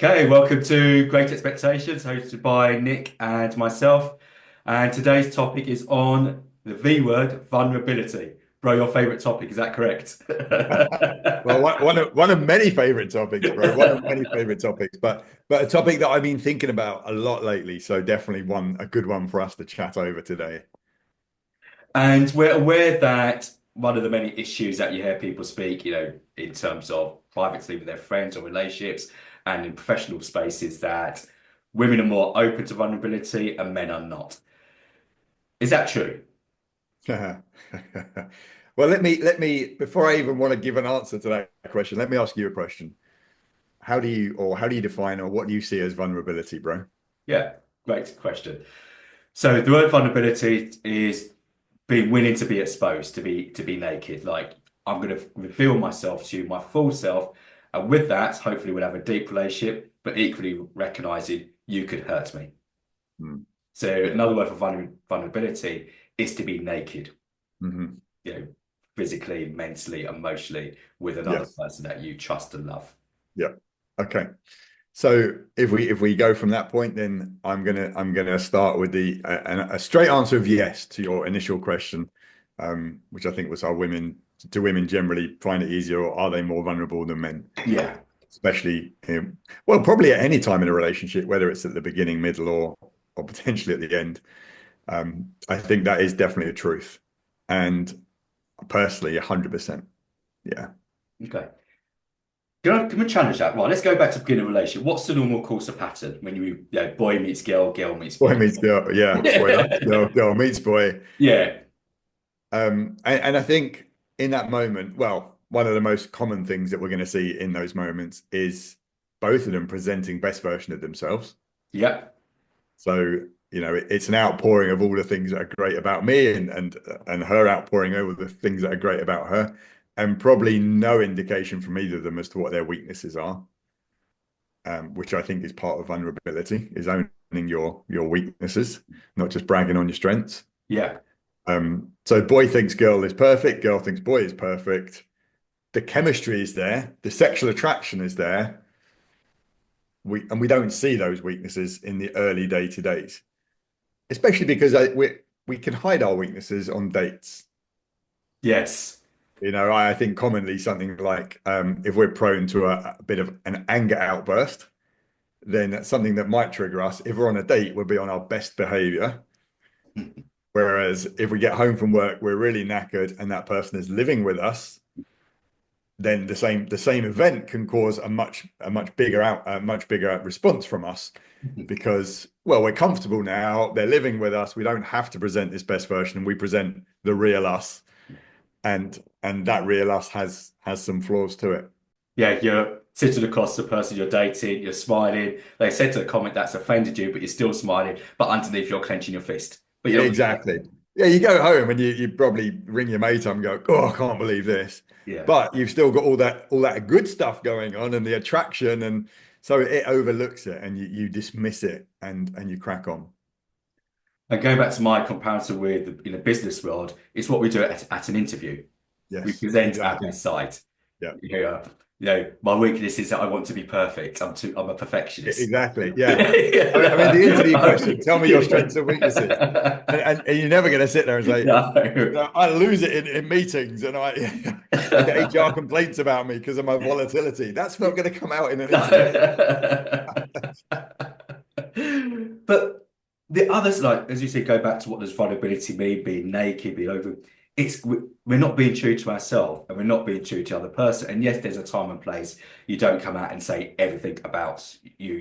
Okay, welcome to Great Expectations, hosted by Nick and myself. And today's topic is on the V word, vulnerability. Bro, your favorite topic, is that correct? Well, one of many favorite topics, bro. One of many favorite topics, but a topic that I've been thinking about a lot lately. So definitely a good one for us to chat over today. And we're aware that one of the many issues that you hear people speak, in terms of privately with their friends or relationships and in professional spaces, that women are more open to vulnerability and men are not. Is that true? Well, let me before I even want to give an answer to that question, let me ask you a question. How do you define or what do you see as vulnerability, bro? Yeah, great question. So the word vulnerability is being willing to be exposed, to be naked. Like I'm going to reveal myself to you, my full self, and with that, hopefully, we'll have a deep relationship. But equally, recognizing you could hurt me. Hmm. So Yeah. another word for vulnerability is to be naked. Hmm. You know, physically, mentally, emotionally, with another Yes. person that you trust and love. Yeah. Okay. So if we go from that point, then I'm gonna start with a straight answer of yes to your initial question, which I think was, are women do women generally find it easier, or are they more vulnerable than men? Yeah. Especially, well, probably at any time in a relationship, whether it's at the beginning, middle, or potentially at the end. I think that is definitely a truth, and personally, 100%. Yeah. Okay. Can we challenge that? Right, let's go back to beginning of a relationship. What's the normal course of pattern when boy meets girl, girl meets Boy boy? meets girl, yeah. Boy loves girl, girl meets boy. Yeah, And I think in that moment, well, one of the most common things that we're going to see in those moments is both of them presenting best version of themselves. yep. So, it's an outpouring of all the things that are great about me, and her outpouring over the things that are great about her, and probably no indication from either of them as to what their weaknesses are, which I think is part of vulnerability, is owning your weaknesses, not just bragging on your strengths. Yeah. So boy thinks girl is perfect, girl thinks boy is perfect. The chemistry is there, the sexual attraction is there. We don't see those weaknesses in the early day to days, especially because we can hide our weaknesses on dates. Yes. I think commonly something like, if we're prone to a bit of an anger outburst, then that's something that might trigger us. If we're on a date, we'll be on our best behavior. Whereas if we get home from work, we're really knackered, and that person is living with us, then the same event can cause a much bigger response from us, because, well, we're comfortable now, they're living with us, we don't have to present this best version, and we present the real us, and that real us has some flaws to it. Yeah, you're sitting across the person you're dating, you're smiling. They said to a comment that's offended you, but you're still smiling, but underneath you're clenching your fist. But you don't want to. Exactly. Yeah, you go home and you probably ring your mate up and go, "Oh, I can't believe this," Yeah. but you've still got all that good stuff going on, and the attraction, and so it overlooks it, and you dismiss it, and you crack on. And going back to my comparison with in the business world, it's what we do at an interview. We Yes, present our exactly. best side. Yeah, Yeah. My weakness is that I want to be perfect. I'm a perfectionist. exactly. Yeah. I mean, the interview question: tell me your strengths and weaknesses, and you're never going to sit there and say, No. I lose it in meetings, and I get HR complaints about me because of my volatility. That's not going to come out in an interview. But the others, like as you say, go back to what does vulnerability mean, being naked, being open. We're not being true to ourselves and we're not being true to the other person. And yes, there's a time and place. You don't come out and say everything about you,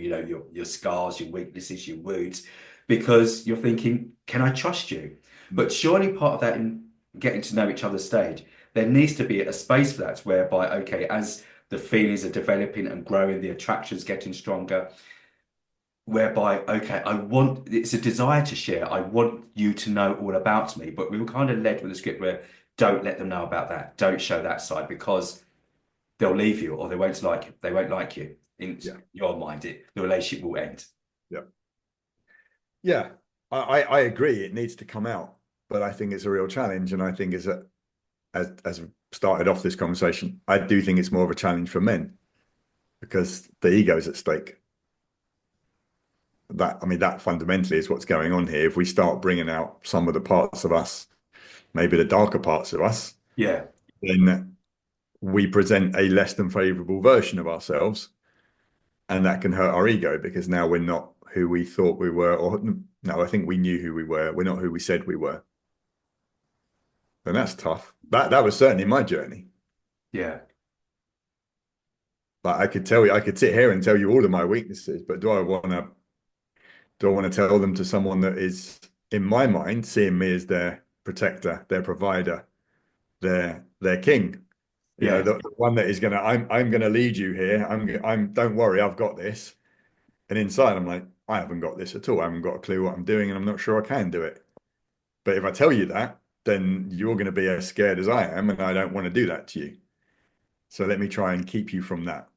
your scars, your weaknesses, your wounds, because you're thinking, can I trust you? But surely part of that in getting to know each other stage, there needs to be a space for that whereby, okay, as the feelings are developing and growing, the attraction's getting stronger, whereby, okay, it's a desire to share. I want you to know all about me, but we were kind of led with the script where don't let them know about that. Don't show that side because they'll leave you or they won't like you. In Yeah, your mind, the relationship will end. yeah, yeah. I agree. It needs to come out, but I think it's a real challenge, and I think as we started off this conversation, I do think it's more of a challenge for men because the ego's at stake. that fundamentally is what's going on here. If we start bringing out some of the parts of us, maybe the darker parts of us, Yeah. then we present a less than favorable version of ourselves, and that can hurt our ego because now we're not who we thought we were, or no, I think we knew who we were. We're not who we said we were. And that's tough. That was certainly my journey. Yeah. Like I could tell you, I could sit here and tell you all of my weaknesses, but do I want to tell them to someone that is, in my mind, seeing me as their protector, their provider, their king? You know, Yeah. the one that is gonna, I'm gonna lead you here. Don't worry, I've got this. And inside, I'm like, I haven't got this at all. I haven't got a clue what I'm doing, and I'm not sure I can do it. But if I tell you that, then you're going to be as scared as I am, and I don't want to do that to you. So let me try and keep you from that.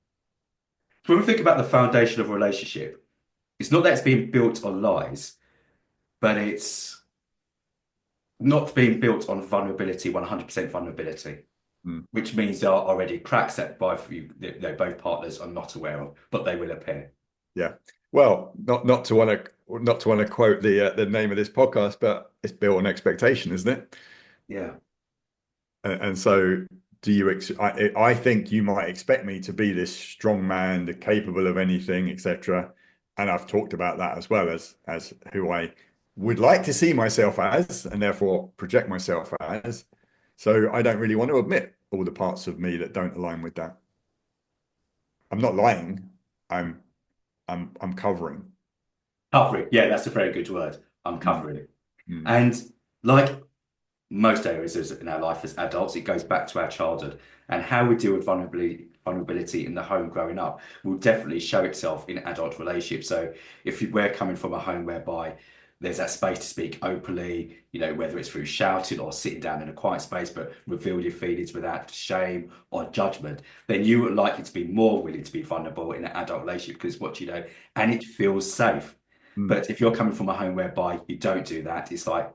So when we think about the foundation of a relationship, it's not that it's being built on lies, but it's not being built on vulnerability, 100% vulnerability, Mm. which means there are already cracks that both partners are not aware of, but they will appear. Yeah. Well, not to want to quote the name of this podcast, but it's built on expectation, isn't it? Yeah. And so, do you? I think you might expect me to be this strong man, capable of anything, etc. And I've talked about that as well as who I would like to see myself as, and therefore project myself as. So I don't really want to admit all the parts of me that don't align with that. I'm not lying. I'm I'm covering. Covering. Yeah, that's a very good word. I'm Mm, covering it. mm. And like most areas in our life as adults, it goes back to our childhood and how we deal with vulnerability in the home growing up will definitely show itself in adult relationships. So if we're coming from a home whereby there's that space to speak openly, whether it's through shouting or sitting down in a quiet space, but reveal your feelings without shame or judgment, then you are likely to be more willing to be vulnerable in an adult relationship because what you know, and it feels safe. Mm. But if you're coming from a home whereby you don't do that, it's like,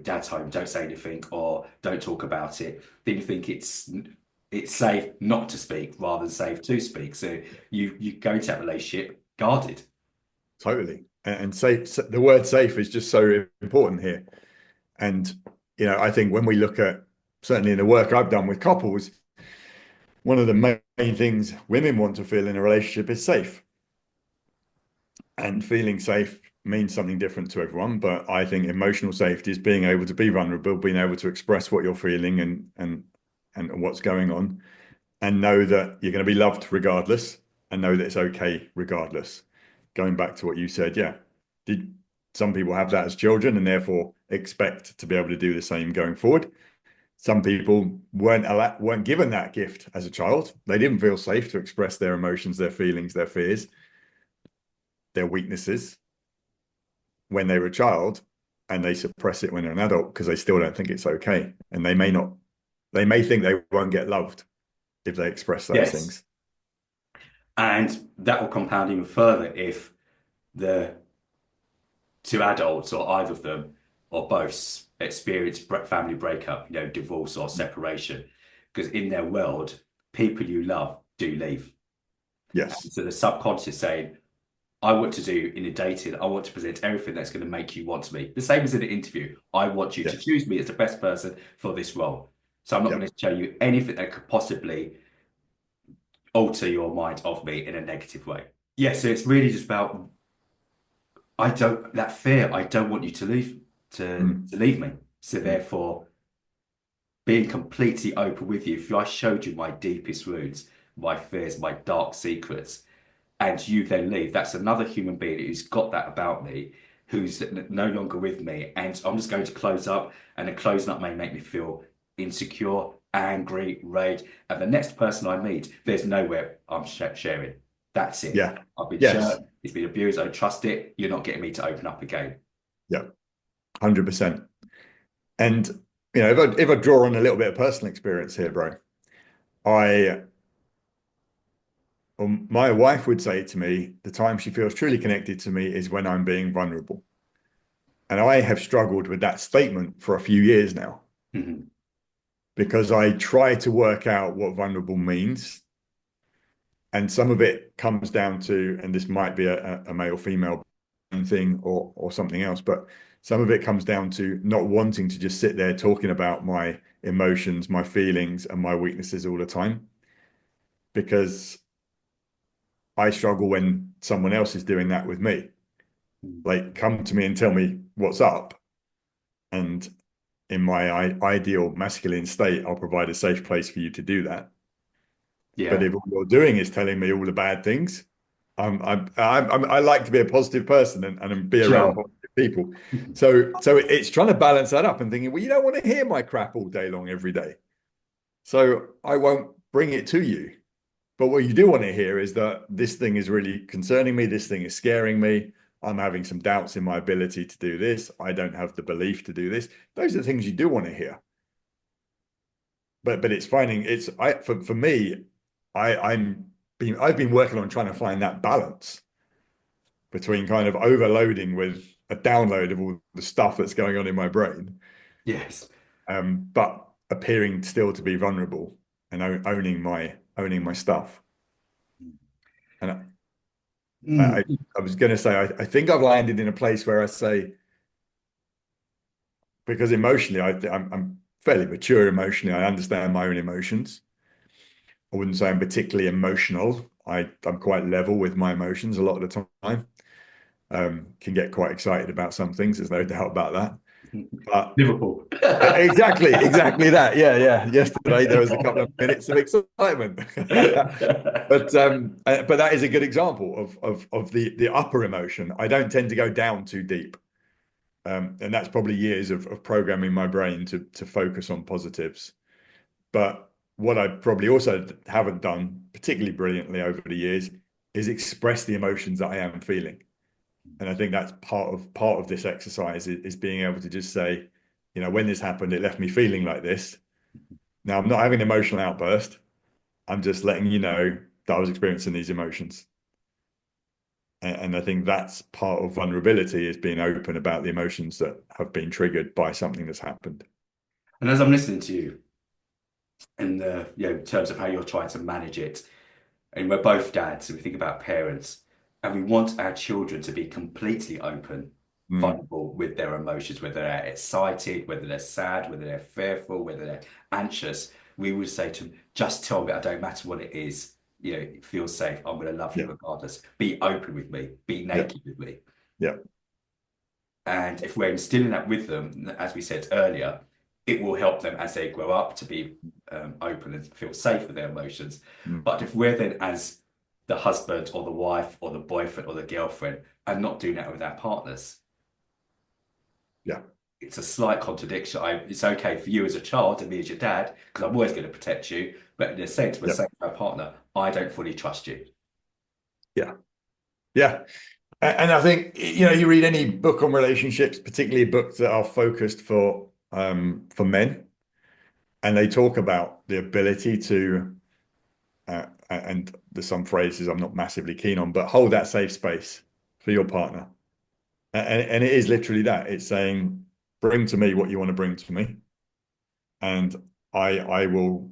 dad's home, don't say anything or don't talk about it, then you think it's safe not to speak rather than safe to speak. So you go into that relationship guarded. Totally. And safe, the word safe is just so important here. And, I think when we look at, certainly in the work I've done with couples, one of the main things women want to feel in a relationship is safe. And feeling safe means something different to everyone. But I think emotional safety is being able to be vulnerable, being able to express what you're feeling and what's going on, and know that you're going to be loved regardless, and know that it's okay regardless. Going back to what you said, yeah, did some people have that as children and therefore expect to be able to do the same going forward? Some people weren't given that gift as a child. They didn't feel safe to express their emotions, their feelings, their fears, their weaknesses when they were a child, and they suppress it when they're an adult because they still don't think it's okay. And they may think they won't get loved if they express those Yes. things. And that will compound even further if the two adults or either of them or both experience family breakup, divorce or separation. Because in their world, people you love do leave. Yes. So the subconscious saying, I want to do in a dating, I want to present everything that's going to make you want me. The same as in an interview. I want you to Yes. choose me as the best person for this role. So I'm not Yeah. going to tell you anything that could possibly alter your mind of me in a negative way. Yeah, so it's really just about that fear, I don't want you to leave Mm. to leave me. So Mm. therefore being completely open with you, if I showed you my deepest wounds, my fears, my dark secrets, and you then leave, that's another human being who's got that about me, who's no longer with me. And I'm just going to close up, and a closing up may make me feel insecure, angry, rage. And the next person I meet, there's nowhere I'm sharing. That's it. Yeah. I've been Yes. hurt, it's been abused, I don't trust it. You're not getting me to open up again. Yeah. 100%. And if I draw on a little bit of personal experience here, bro, I my wife would say to me, the time she feels truly connected to me is when I'm being vulnerable. And I have struggled with that statement for a few years now Mhm. because I try to work out what vulnerable means. And some of it comes down to, and this might be a male female thing or something else. But some of it comes down to not wanting to just sit there talking about my emotions, my feelings, and my weaknesses all the time, because I struggle when someone else is doing that with me. Like, come to me and tell me what's up. And in my ideal masculine state, I'll provide a safe place for you to do that. But Yeah. if all you're doing is telling me all the bad things, I like to be a positive person and be around Sure. positive people. So it's trying to balance that up and thinking, well, you don't want to hear my crap all day long every day. So I won't bring it to you. But what you do want to hear is that this thing is really concerning me. This thing is scaring me. I'm having some doubts in my ability to do this. I don't have the belief to do this. Those are the things you do want to hear. But it's finding for me, I've been working on trying to find that balance between kind of overloading with a download of all the stuff that's going on in my brain, Yes. but appearing still to be vulnerable and owning my stuff. And I, Mm. I was going to say, I think I've landed in a place where I say, because emotionally, I'm fairly mature emotionally. I understand my own emotions. I wouldn't say I'm particularly emotional. I'm quite level with my emotions a lot of the time. Can get quite excited about some things. There's no doubt about that. But Liverpool. exactly that. Yeah. Yesterday there was a couple of minutes of excitement. But that is a good example of the upper emotion. I don't tend to go down too deep. And that's probably years of programming my brain to focus on positives. But what I probably also haven't done particularly brilliantly over the years is express the emotions that I am feeling. And I think that's part of this exercise is being able to just say, when this happened, it left me feeling like this. Now I'm not having an emotional outburst. I'm just letting you know that I was experiencing these emotions. And I think that's part of vulnerability, is being open about the emotions that have been triggered by something that's happened. And as I'm listening to you, in in terms of how you're trying to manage it, and we're both dads, so we think about parents, and we want our children to be completely open, Mm, vulnerable with their emotions, whether they're excited, whether they're sad, whether they're fearful, whether they're anxious. We would say to them, just tell me, I don't matter what it is. Feel safe. I'm going to love you yeah, regardless. Be open with me. Be yeah, naked with me. yeah, And if we're instilling that with them, as we said earlier, it will help them as they grow up to be open and feel safe with their emotions. mm, But if we're then, as the husband or the wife or the boyfriend or the girlfriend, and not doing that with our partners, yeah, it's a slight contradiction. It's okay for you as a child and me as your dad, because I'm always going to protect you. But in a sense, we're yeah, saying to our partner, I don't fully trust you. yeah, yeah. And I think, you read any book on relationships, particularly books that are focused for men, and they talk about the ability to, and there's some phrases I'm not massively keen on, but hold that safe space for your partner. And it is literally that. It's saying, bring to me what you want to bring to me, and I will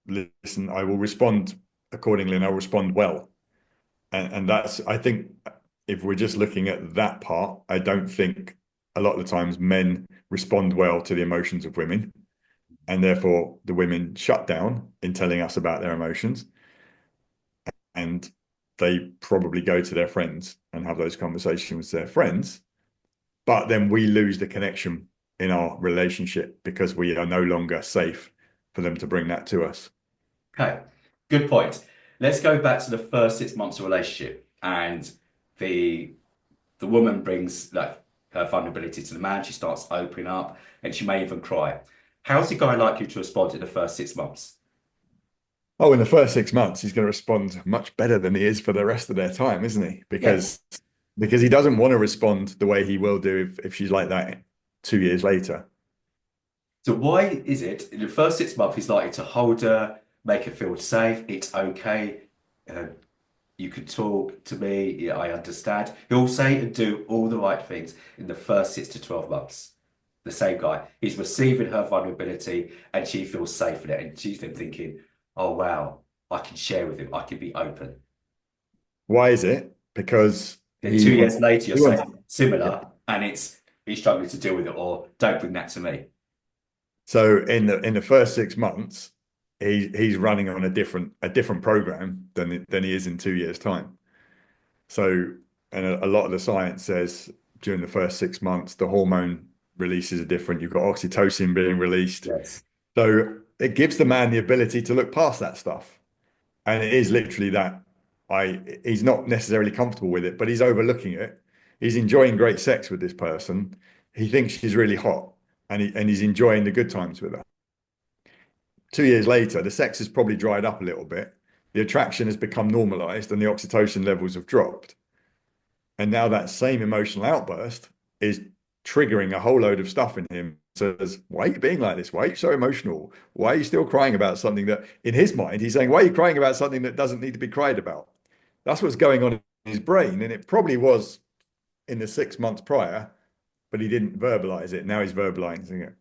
listen. I will respond accordingly, and I'll respond well. And that's, I think, if we're just looking at that part, I don't think a lot of the times men respond well to the emotions of women, and therefore the women shut down in telling us about their emotions, and they probably go to their friends and have those conversations with their friends. But then we lose the connection in our relationship because we are no longer safe for them to bring that to us. Okay, good point. Let's go back to the first 6 months of relationship, and the the woman brings like her vulnerability to the man. She starts opening up, and she may even cry. How's the guy likely to respond in the first 6 months? Oh, in the first 6 months, he's going to respond much better than he is for the rest of their time, isn't he? Yes. Because he doesn't want to respond the way he will do if she's like that 2 years later. So why is it in the first 6 months he's likely to hold her, make her feel safe? It's okay. Uh, you can talk to me. Yeah, I understand. He'll say and do all the right things in the first 6 to 12 months. The same guy. He's receiving her vulnerability and she feels safe in it. And she's then thinking, oh, wow, I can share with him. I can be open. Why is it? Because Then 2 years later, you're he saying wants, yeah. similar, and he's struggling to deal with it, or don't bring that to me. So in the first 6 months, he's running on a different program than he is in 2 years' time. So, and a lot of the science says during the first 6 months, the hormone releases are different. You've got oxytocin being released. Yes. So it gives the man the ability to look past that stuff. And it is literally that he's not necessarily comfortable with it, but he's overlooking it. He's enjoying great sex with this person. He thinks she's really hot and he's enjoying the good times with her. 2 years later, the sex has probably dried up a little bit. The attraction has become normalized and the oxytocin levels have dropped. And now that same emotional outburst is triggering a whole load of stuff in him. Says, why are you being like this? Why are you so emotional? Why are you still crying about something that, in his mind, he's saying, why are you crying about something that doesn't need to be cried about? That's what's going on in his brain. And it probably was in the 6 months prior, but he didn't verbalize it. Now he's verbalizing it.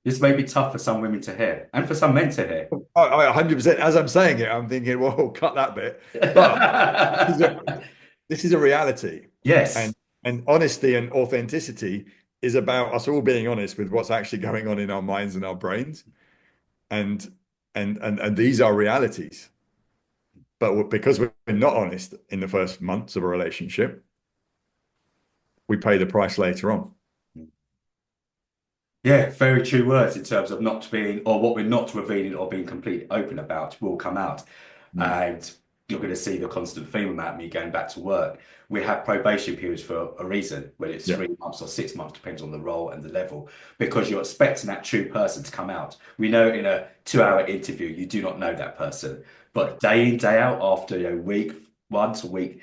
This may be tough for some women to hear and for some men to hear. 100%. As I'm saying it, I'm thinking, well, cut that bit. But this is a reality. Yes. And honesty and authenticity is about us all being honest with what's actually going on in our minds and our brains. And these are realities. But because we're not honest in the first months of a relationship, we pay the price later on. Yeah, very true words in terms of not being, or what we're not revealing or being completely open about will come out. Mm. And you're going to see the constant theme about me going back to work. We have probation periods for a reason, whether it's Yeah. 3 months or 6 months, depends on the role and the level, because you're expecting that true person to come out. We know in a 2 hour interview, you do not know that person, but day in, day out, after week 1 to week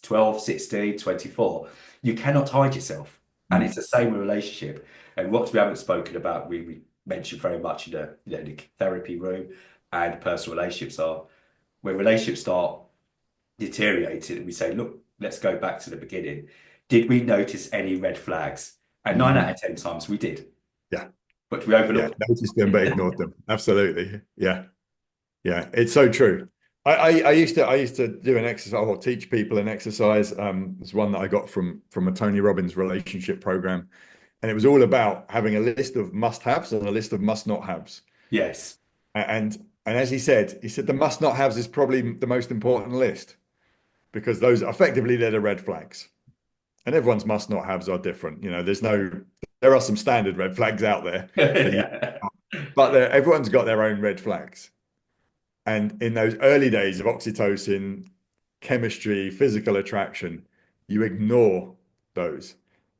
12, 16, 24, you cannot hide yourself. And Mm. it's the same with relationship. And what we haven't spoken about, we mentioned very much in the therapy room and personal relationships are when relationships start deteriorating and we say, look, let's go back to the beginning. Did we notice any red flags? And 9 out of 10 times we did, Yeah. but we Yeah. overlooked Noticed them, but ignored them. Absolutely. Yeah. Yeah. It's so true. I used to do an exercise or teach people an exercise. It's one that I got from a Tony Robbins relationship program. And it was all about having a list of must-haves and a list of must-not-haves. Yes. And as he said the must-not-haves is probably the most important list because those effectively they're the red flags. And everyone's must-not-haves are different. There are some standard red flags out there that Yeah. but everyone's got their own red flags. And in those early days of oxytocin, chemistry, physical attraction, you ignore those.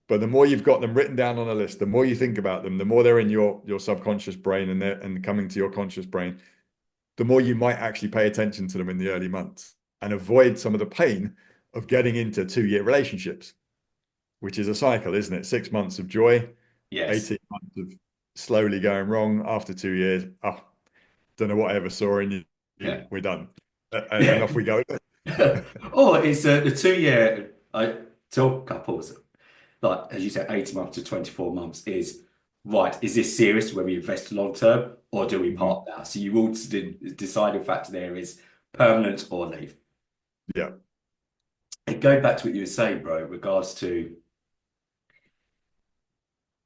But the more you've got them written down on a list, the more you think about them, the more they're in your subconscious brain and coming to your conscious brain, the more you might actually pay attention to them in the early months and avoid some of the pain of getting into 2 year relationships, which is a cycle, isn't it? 6 months of joy, Yes. 18 months of slowly going wrong. After 2 years, oh, don't know what I ever saw in you. Yeah. We're done. And Yeah. off we go. Or it's the 2 year, I tell couples, like as you said, 18 months to 24 months is right. Is this serious when we invest long term or do we Mhm. part now? So you will deciding factor there is permanent or leave. Yeah. And going back to what you were saying, bro, in regards to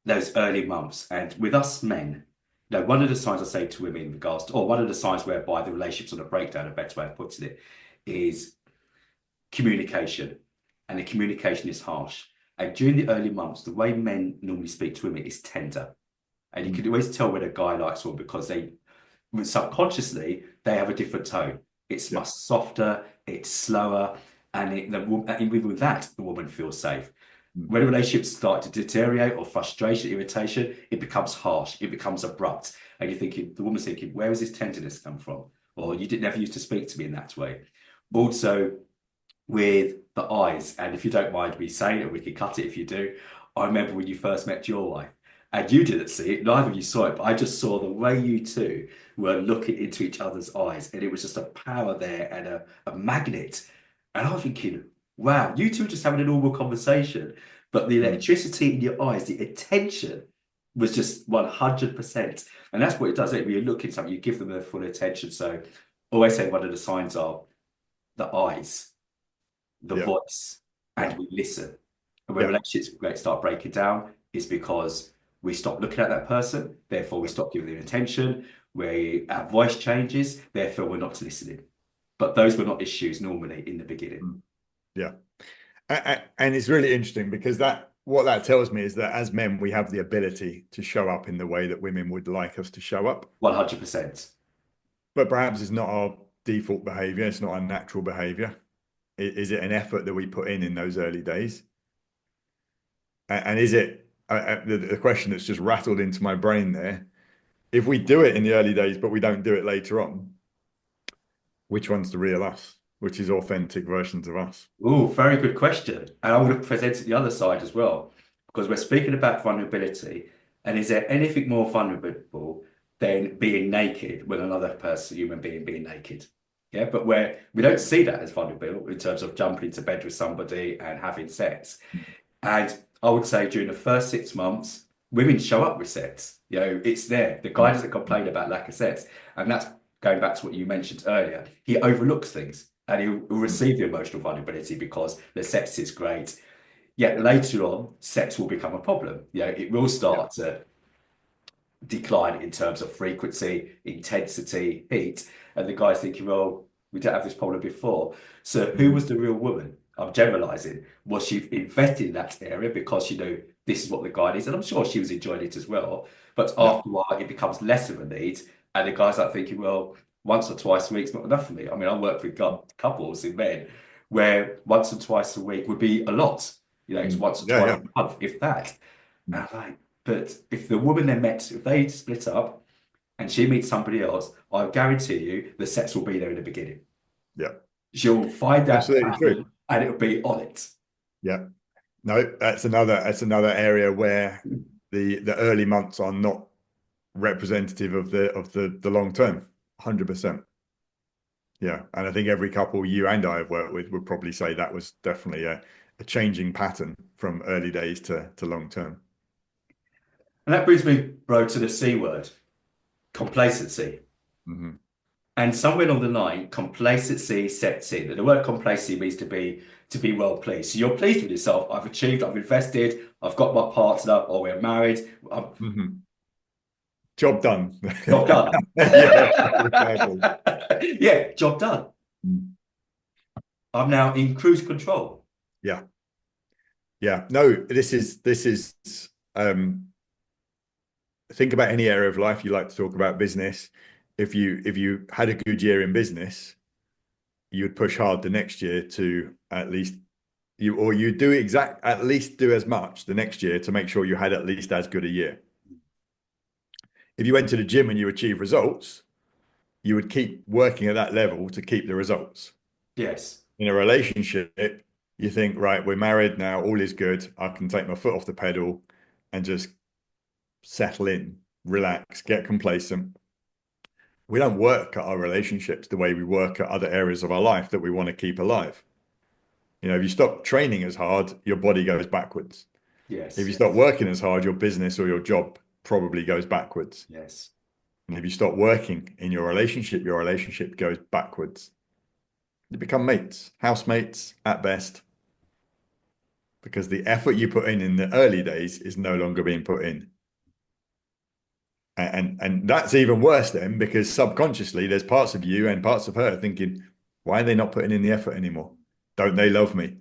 those early months and with us men, one of the signs I say to women in regards to, or one of the signs whereby the relationship's on a breakdown, a better way of putting it, is communication. And the communication is harsh. And during the early months, the way men normally speak to women is tender. And you Mm. can always tell when a guy likes one because subconsciously they have a different tone. It's Yeah. much softer, it's slower, and with that, the woman feels safe. Mm. When relationships start to deteriorate or frustration, irritation, it becomes harsh, it becomes abrupt. And you're thinking, the woman's thinking, where has this tenderness come from? Or you didn't never used to speak to me in that way. Also, with the eyes. And if you don't mind me saying it, we can cut it if you do. I remember when you first met your wife, and you didn't see it, neither of you saw it, but I just saw the way you two were looking into each other's eyes, and it was just a power there and a magnet. And I was thinking, wow, you two are just having a normal conversation, but the Mm. electricity in your eyes, the attention was just 100%. And that's what it does. When you look at something, you give them their full attention. So always say one of the signs are the eyes. the Yeah. voice, Yeah. and we listen. And when Yeah. relationships start breaking down, it's because we stop looking at that person, therefore we Yeah. stop giving them attention, our voice changes, therefore we're not listening. But those were not issues normally in the beginning. Mm. Yeah. And it's really interesting because what that tells me is that as men, we have the ability to show up in the way that women would like us to show up. 100%. But perhaps it's not our default behavior. It's not our natural behavior. Is it an effort that we put in those early days? And is it the question that's just rattled into my brain there? If we do it in the early days, but we don't do it later on, which one's the real us? Which is authentic versions of us? Oh, very good question. And I would have presented the other side as well, because we're speaking about vulnerability. And is there anything more vulnerable than being naked with another person, human being naked? Yeah, but where we don't see that as vulnerable in terms of jumping into bed with somebody and having sex. And I would say during the first 6 months, women show up with sex. It's there. The guy doesn't complain about lack of sex. And that's going back to what you mentioned earlier. He overlooks things and he'll receive the emotional vulnerability because the sex is great. Yet later on, sex will become a problem. It will Yeah. start to decline in terms of frequency, intensity, heat. And the guy's thinking, well, we didn't have this problem before. So who was Mm. the real woman? I'm generalizing. Was she invested in that area because she knew this is what the guy needs? And I'm sure she was enjoying it as well. But Yeah. after a while, it becomes less of a need. And the guy's like thinking, well, once or twice a week's not enough for me. I mean, I work with couples in men where once or twice a week would be a lot. It's Mm. once or Yeah. twice Yeah. a month, if that. And Mm. I'm like, but if the woman if they split up and she meets somebody else, I guarantee you the sex will be there in the beginning. Yeah. She'll find that Absolutely true. pattern and it'll be on it. Yeah. No, that's another area where the early months are not representative of the long term. 100%. Yeah. And I think every couple you and I have worked with would probably say that was definitely a changing pattern from early days to long term. And that brings me, bro, to the C word, complacency. Hmm. And somewhere along the line, complacency sets in. And the word complacency means to be well pleased. So you're pleased with yourself. I've achieved, I've invested, I've got my partner, or we're married. Hmm. Job done. Job done. Yeah, exactly. Yeah, job done. Mm. I'm now in cruise control. Yeah. Yeah. No, this is think about any area of life. You like to talk about business. If you had a good year in business, you would push hard the next year to at least you do at least do as much the next year to make sure you had at least as good a year. If you went to the gym and you achieve results, you would keep working at that level to keep the results. Yes. In a relationship, you think, right, we're married now, all is good. I can take my foot off the pedal and just settle in, relax, get complacent. We don't work at our relationships the way we work at other areas of our life that we want to keep alive. If you stop training as hard, your body goes backwards. If Yes. you stop working as hard, your business or your job probably goes backwards. Yes. And if you stop working in your relationship goes backwards. You become mates, housemates at best, because the effort you put in the early days is no longer being put in. And that's even worse then, because subconsciously there's parts of you and parts of her thinking, why are they not putting in the effort anymore? Don't they love me?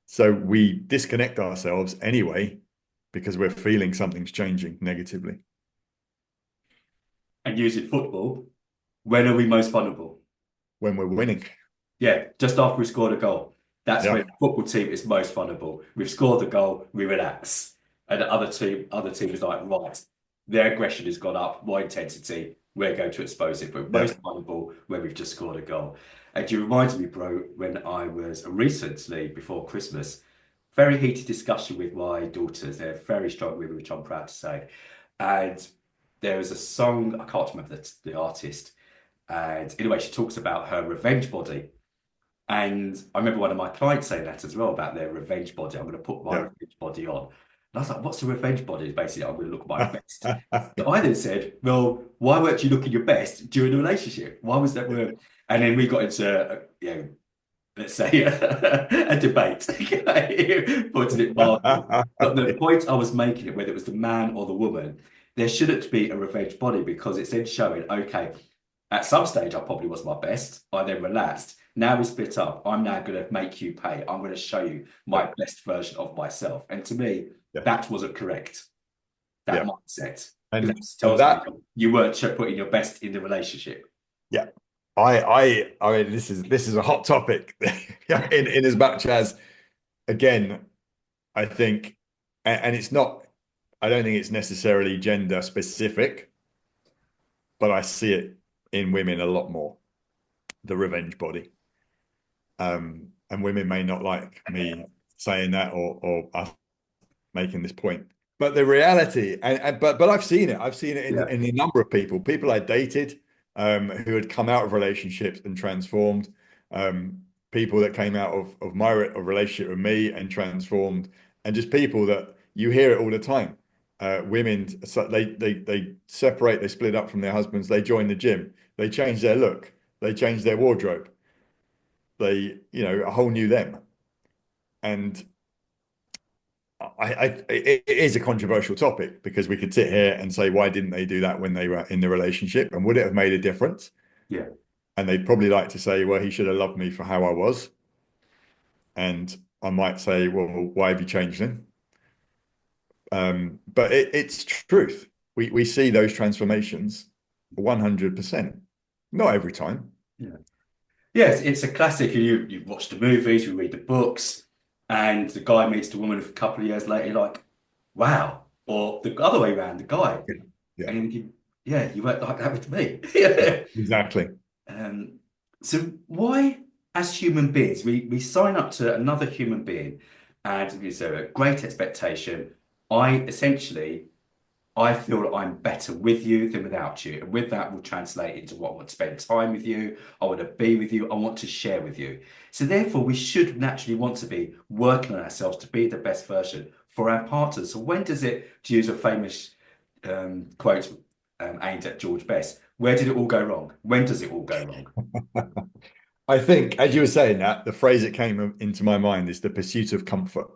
So we disconnect ourselves anyway because we're feeling something's changing negatively. And using football, when are we most vulnerable? When we're winning. Yeah, just after we scored a goal. That's when Yeah. the football team is most vulnerable. We've scored the goal, we relax. And the other team is like, right, their aggression has gone up, more intensity, we're going to expose it. We're Yeah. most vulnerable when we've just scored a goal. And you reminded me, bro, when I was recently, before Christmas, very heated discussion with my daughters. They're very strong women, which I'm proud to say. And there was a song, I can't remember the artist. And anyway, she talks about her revenge body. And I remember one of my clients saying that as well about their revenge body. I'm going to put my Yeah. revenge body on. And I was like, what's a revenge body? Basically, I'm going to look my best. So I then said, well, why weren't you looking your best during the relationship? Why was that? And then we got into, let's say, a debate, okay, putting it mildly. But the point I was making, it whether it was the man or the woman, there shouldn't be a revenge body because it's then showing, okay, at some stage I probably was my best. I then relaxed. Now we split up. I'm now going to make you pay. I'm going to show you Yeah, my best version of myself. And to me, yeah, that wasn't correct. That yeah. mindset, because And that and tells me that, you weren't putting your best in the relationship. yeah. I mean, this is a hot topic in as much as, again, I think, and it's not, I don't think it's necessarily gender specific, but I see it in women a lot more, the revenge body. And women may not like me saying that, or us making this point. But the reality, but I've seen it. I've seen it Yeah. in a number of people I dated, who had come out of relationships and transformed, um, people that came out of my relationship with me and transformed, and just people that you hear it all the time. Women, so they separate, they split up from their husbands, they join the gym, they change their look, they change their wardrobe, they, a whole new them. And it is a controversial topic because we could sit here and say, why didn't they do that when they were in the relationship? And would it have made a difference? Yeah. And they'd probably like to say, well, he should have loved me for how I was. And I might say, well, why have you changed him? But it's truth. We see those transformations 100%. Not every time. Yeah. Yes, it's a classic. You watch the movies, you read the books, and the guy meets the woman a couple of years later, you're like, wow. Or the other way around, the guy. Yeah, yeah, And you, yeah, you weren't like that with me. yeah, exactly. Um, so why, as human beings, we sign up to another human being and there's a great expectation. I essentially I feel that I'm better with you than without you. And with that will translate into what I want to spend time with you. I want to be with you. I want to share with you. So therefore, we should naturally want to be working on ourselves to be the best version for our partners. So when does it, to use a famous quote aimed at George Best, where did it all go wrong? When does it all go wrong? I think, as you were saying that, the phrase that came into my mind is the pursuit of comfort.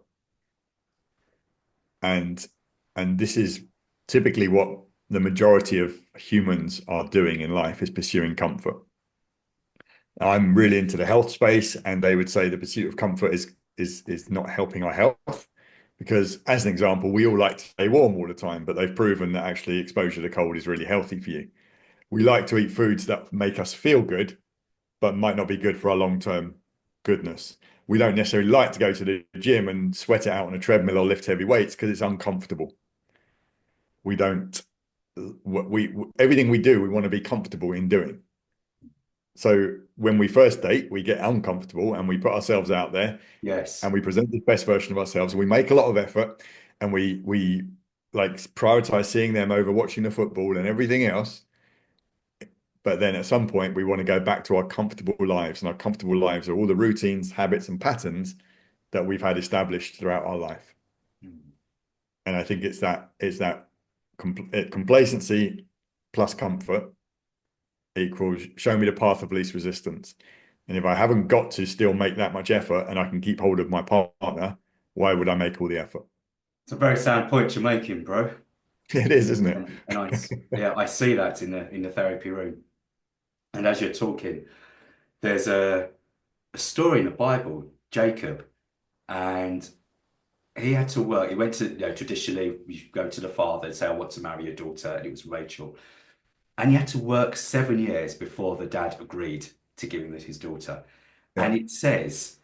And this is typically what the majority of humans are doing in life, is pursuing comfort. I'm really into the health space, and they would say the pursuit of comfort is not helping our health, because, as an example, we all like to stay warm all the time, but they've proven that actually exposure to cold is really healthy for you. We like to eat foods that make us feel good, but might not be good for our long-term goodness. We don't necessarily like to go to the gym and sweat it out on a treadmill or lift heavy weights because it's uncomfortable. We don't, we everything we do, we want to be comfortable in doing. So when we first date, we get uncomfortable and we put ourselves out there Yes. and we present the best version of ourselves. We make a lot of effort, and we like prioritize seeing them over watching the football and everything else. But then at some point, we want to go back to our comfortable lives, and our comfortable lives are all the routines, habits, and patterns that we've had established throughout our life. Mm. And I think it's that complacency plus comfort equals show me the path of least resistance. And if I haven't got to still make that much effort and I can keep hold of my partner, why would I make all the effort? It's a very sound point you're making, bro. It is, isn't it? And yeah, I see that in the therapy room. And as you're talking, there's a story in the Bible, Jacob, and he had to work. He went to, traditionally, you go to the father and say, I want to marry your daughter. And it was Rachel. And he had to work 7 years before the dad agreed to give him his daughter. Yeah. And it says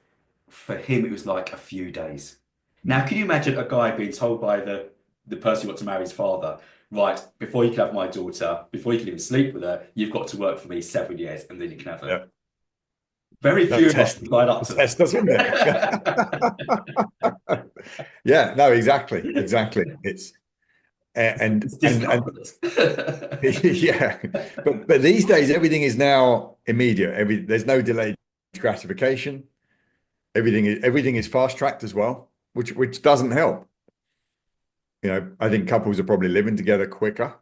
for him, it was like a few days. Now, can you imagine a guy being told by the person who wants to marry his father, right, before you can have my daughter, before you can even sleep with her, you've got to work for me 7 years and then you can have her. Yeah. Very That few of us test, can sign up to test us, isn't it? that. Yeah, no, exactly. It's It's and discomfort. yeah, but these days everything is now immediate. There's no delayed gratification. Everything is fast tracked as well, which doesn't help. I think couples are probably living together quicker.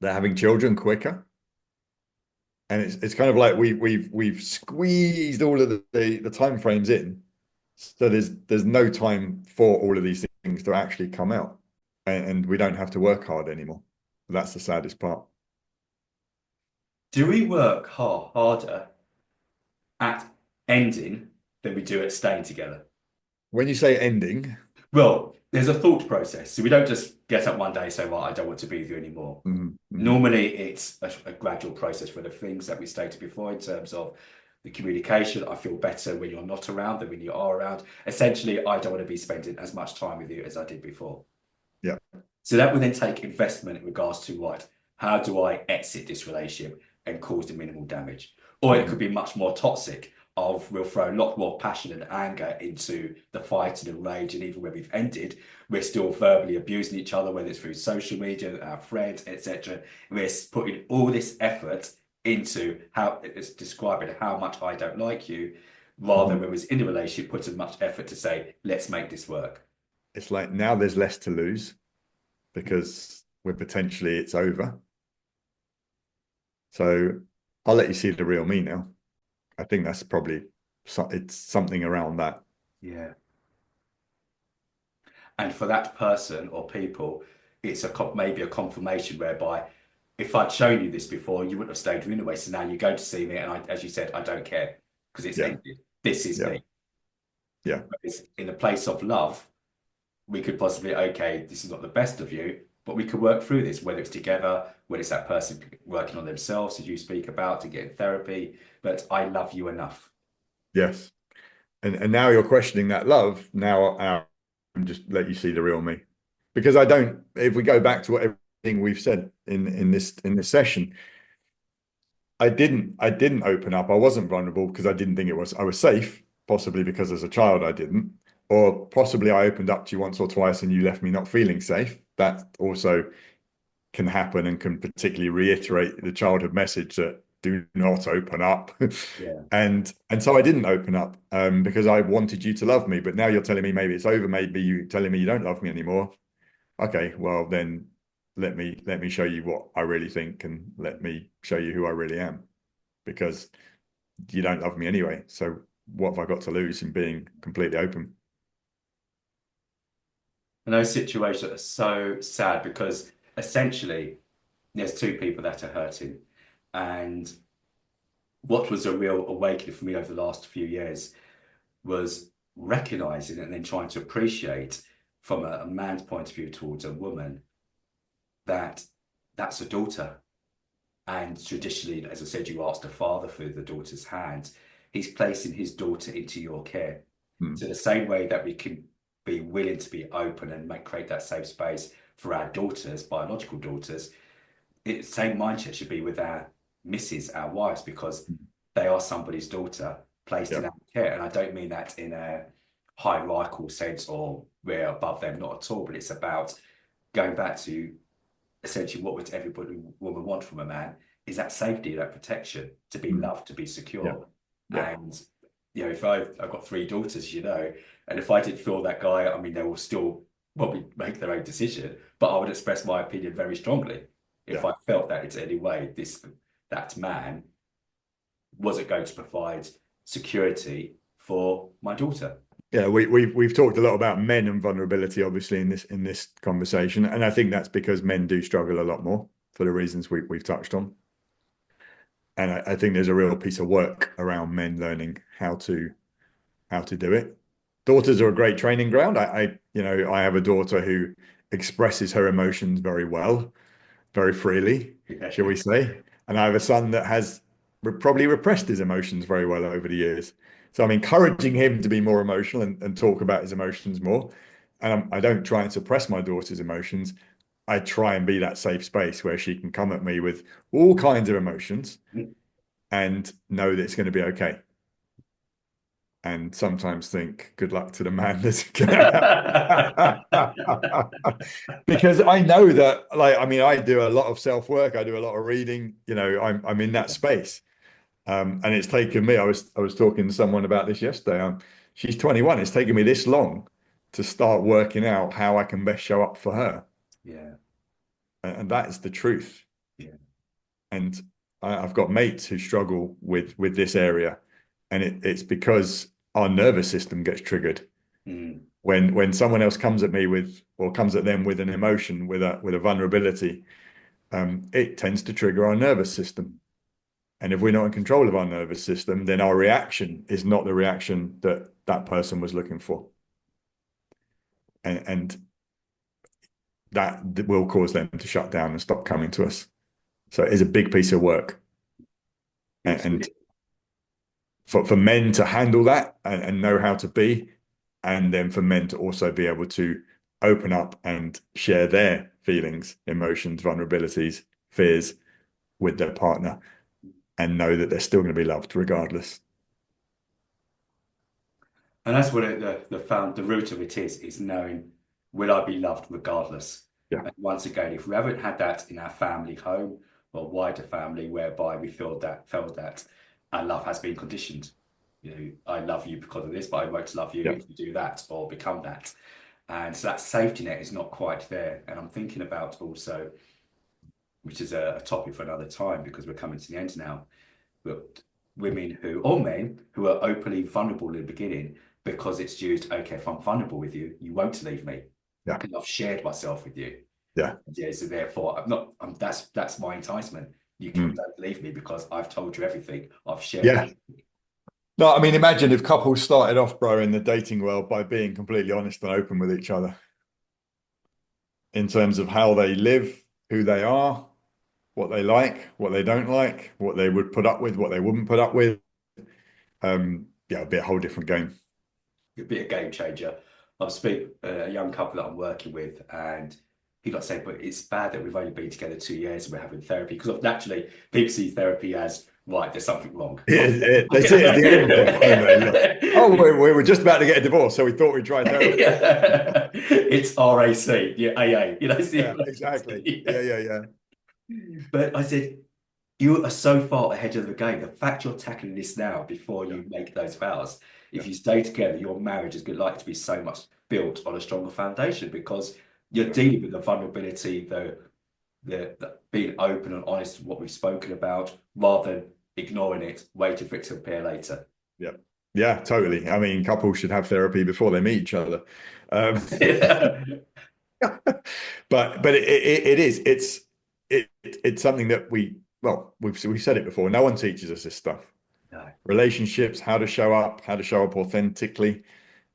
They're having children quicker. And it's kind of like we've squeezed all of the time frames in, so there's no time for all of these things to actually come out, and we don't have to work hard anymore. That's the saddest part. Do we work harder at ending than we do at staying together? When you say ending, Well, there's a thought process. So we don't just get up one day and say, well, I don't want to be with you anymore. mhm, mhm, Normally, it's a gradual process for the things that we stated before in terms of the communication. I feel better when you're not around than when you are around. Essentially, I don't want to be spending as much time with you as I did before. yeah, So that would then take investment in regards to what, how do I exit this relationship and cause the minimal damage? Or it mhm, could be much more toxic of we'll throw a lot more passion and anger into the fight and the rage. And even when we've ended, we're still verbally abusing each other, whether it's through social media, our friends, etc. We're putting all this effort into how it's describing how much I don't like you, rather than mhm. when we was in a relationship, put as much effort to say, let's make this work. It's like now there's less to lose because we're potentially it's over. So I'll let you see the real me now. I think that's probably it's something around that. Yeah. And for that person or people, it's maybe a confirmation whereby if I'd shown you this before, you wouldn't have stayed with me anyway. So now you go to see me, and as you said, I don't care because it's Yeah, ended. This is yeah, me. yeah. Whereas in the place of love, we could possibly, okay, this is not the best of you, but we could work through this, whether it's together, whether it's that person working on themselves, as you speak about, to get in therapy. But I love you enough. Yes. And now you're questioning that love. Now I'm just let you see the real me. Because I don't, if we go back to what everything we've said in this session, I didn't open up. I wasn't vulnerable because I didn't think I was safe, possibly because as a child I didn't. Or possibly I opened up to you once or twice and you left me not feeling safe. That also can happen and can particularly reiterate the childhood message that do not open up. Yeah. And so I didn't open up because I wanted you to love me. But now you're telling me maybe it's over. Maybe you telling me you don't love me anymore. Okay, well then let me show you what I really think and let me show you who I really am because you don't love me anyway. So what have I got to lose in being completely open? And those situations are so sad because essentially there's two people that are hurting. And what was a real awakening for me over the last few years was recognizing and then trying to appreciate from a man's point of view towards a woman that that's a daughter. And traditionally, as I said, you asked a father for the daughter's hand. He's placing his daughter into your care. Hmm. So the same way that we can be willing to be open and create that safe space for our daughters, biological daughters, same mindset should be with our misses, our wives, because they are somebody's daughter placed Yeah. in our care. And I don't mean that in a hierarchical sense or we're above them, not at all, but it's about going back to essentially what would everybody woman want from a man is that safety, that protection, to be Hmm. loved, to be Yeah. secure. Yeah. And if I've got three daughters, and if I did feel that guy, I mean, they will still probably make their own decision, but I would express my opinion very strongly if Yeah. I felt that in any way that man wasn't going to provide security for my daughter. Yeah, we've talked a lot about men and vulnerability, obviously, in this conversation, and I think that's because men do struggle a lot more for the reasons we've touched on. And I think there's a real piece of work around men learning how to do it. Daughters are a great training ground. I have a daughter who expresses her emotions very well, very freely, shall we say. And I have a son that has probably repressed his emotions very well over the years. So I'm encouraging him to be more emotional and talk about his emotions more. And I don't try and suppress my daughter's emotions. I try and be that safe space where she can come at me with all kinds of emotions and know that it's going to be okay. And sometimes think, good luck to the man that's gonna because I know that, like, I mean, I do a lot of self-work, I do a lot of reading, I'm in that space. And it's taken me, I was talking to someone about this yesterday. She's 21. It's taken me this long to start working out how I can best show up for her. Yeah, And that is the truth. yeah. And I've got mates who struggle with this area, and it's because our nervous system gets triggered Mm. when someone else comes at me with, or comes at them with an emotion, with a vulnerability. It tends to trigger our nervous system. And if we're not in control of our nervous system, then our reaction is not the reaction that that person was looking for. And that will cause them to shut down and stop coming to us. So it is a big piece of work. And for men to handle that and know how to be, and then for men to also be able to open up and share their feelings, emotions, vulnerabilities, fears with their partner, and know that they're still going to be loved regardless. And that's what the root of it is knowing, will I be loved regardless? Yeah. And once again, if we haven't had that in our family home or wider family, whereby we felt that our love has been conditioned. I love you because of this, but I won't love you Yeah. if you do that or become that. And so that safety net is not quite there. And I'm thinking about also, which is a topic for another time because we're coming to the end now, but women who, or men who are openly vulnerable in the beginning because it's used, okay, if I'm vulnerable with you, you won't leave me. Yeah. Because I've shared myself with you. Yeah. Yeah, so therefore that's my enticement. You Mm. don't leave me because I've told you everything. I've shared Yeah. everything. No, I mean, imagine if couples started off, bro, in the dating world by being completely honest and open with each other in terms of how they live, who they are, what they like, what they don't like, what they would put up with, what they wouldn't put up with. Yeah, it'd be a whole different game. It'd be a game changer. I was speaking a young couple that I'm working with, and he got said, but it's bad that we've only been together 2 years and we're having therapy because naturally people see therapy as right, there's something wrong. They see it as the end game, don't they? Look, oh, we were just about to get a divorce, so we thought we'd try therapy. Yeah. It's RAC, yeah, AA, Yeah, exactly. Yeah. But I said, you are so far ahead of the game. The fact you're tackling this now before Yeah, you make those vows, yeah, if you stay together, your marriage is good, likely to be so much built on a stronger foundation because you're yeah, dealing with the vulnerability, the being open and honest with what we've spoken about, rather than ignoring it, waiting for it to appear later. yeah. Yeah, totally. I mean, couples should have therapy before they meet each other. Um, but it is it's something that we've said it before. No one teaches us this stuff. No. Relationships, how to show up authentically.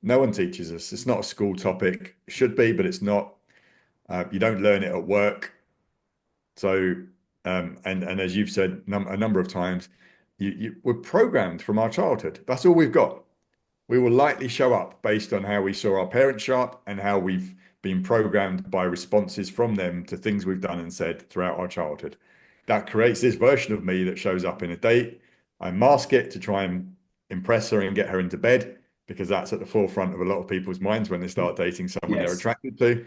No one teaches us. It's not a school topic. It should be, but it's not. You don't learn it at work. So, and as you've said a number of times, we're programmed from our childhood. That's all we've got. We will likely show up based on how we saw our parents show up and how we've been programmed by responses from them to things we've done and said throughout our childhood. That creates this version of me that shows up in a date. I mask it to try and impress her and get her into bed because that's at the forefront of a lot of people's minds when they start dating someone they're Yes. attracted to.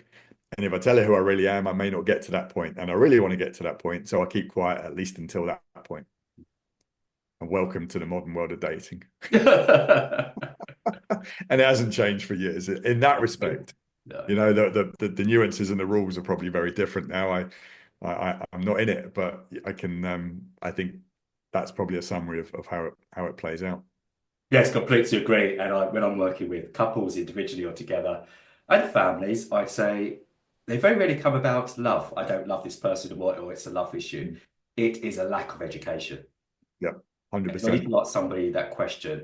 And if I tell her who I really am, I may not get to that point. And I really want to get to that point. So I keep quiet at least until that point. And welcome to the modern world of dating. And it hasn't changed for years in that respect. No. You know, the nuances and the rules are probably very different now. I'm not in it, but I can I think that's probably a summary of how it plays out. Yes, completely agree. And when I'm working with couples individually or together and families, I'd say they very rarely come about love. I don't love this person or it's a love issue. It is a lack of education. Yeah, And when 100%. you've got somebody that question,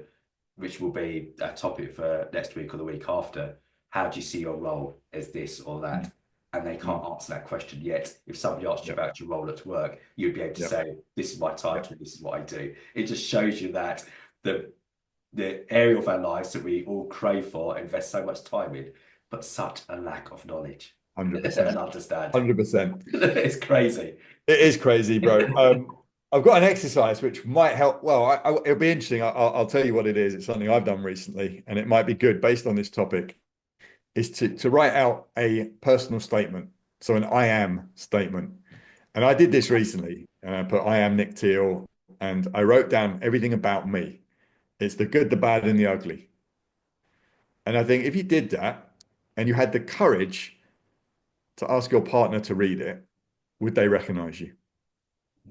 which will be a topic for next week or the week after, how do you see your role as this or that? Mm, And they mm, can't answer that question yet. If somebody asked you yeah, about your role at work, you'd be able to yeah, say, this is my yeah, title, this is what I do. It just shows you that the area of our lives that we all crave for, invest so much time in, but such a lack of knowledge and 100%. understanding. 100%. It's crazy. It is crazy, bro. I've got an exercise which might help. Well, it'll be interesting. I'll tell you what it is. It's something I've done recently, and it might be good based on this topic. Is to write out a personal statement, so an I am statement. And I did this recently, and I put I am Nick Teal, and I wrote down everything about me. It's the good, the bad, and the ugly. And I think if you did that, and you had the courage to ask your partner to read it, would they recognize you?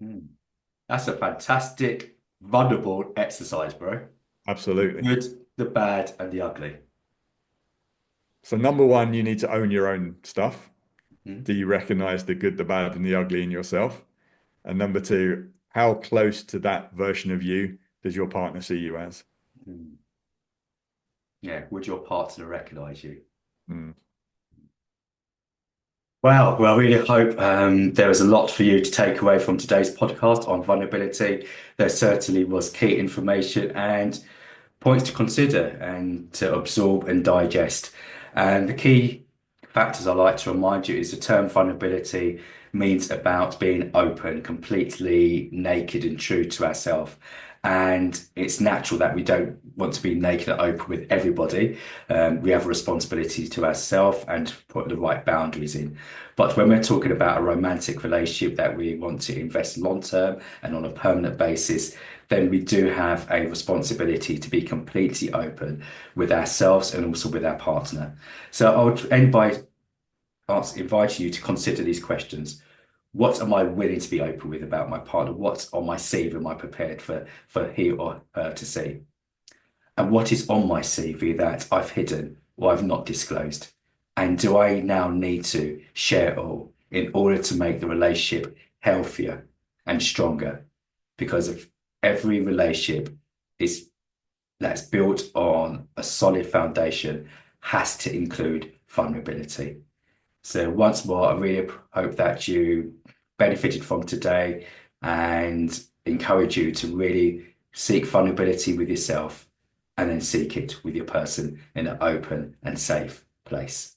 Mm. That's a fantastic, vulnerable exercise, bro. The Absolutely. good, the bad, and the ugly. So number one, you need to own your own stuff. Mhm. Do you recognize the good, the bad, and the ugly in yourself? And number two, how close to that version of you does your partner see you as? Mm. Yeah, would your partner recognize you? Mm. Well, I really hope there was a lot for you to take away from today's podcast on vulnerability. There certainly was key information and points to consider and to absorb and digest. And the key factors I like to remind you is the term vulnerability means about being open, completely naked and true to ourselves. And it's natural that we don't want to be naked and open with everybody. We have a responsibility to ourselves and put the right boundaries in. But when we're talking about a romantic relationship that we want to invest long term and on a permanent basis, then we do have a responsibility to be completely open with ourselves and also with our partner. So I would end by inviting you to consider these questions. What am I willing to be open with about my partner? What's on my CV am I prepared for he or her to see? And what is on my CV that I've hidden or I've not disclosed? And do I now need to share all in order to make the relationship healthier and stronger? Because of every relationship is that's built on a solid foundation has to include vulnerability. So once more, I really hope that you benefited from today and encourage you to really seek vulnerability with yourself and then seek it with your person in an open and safe place.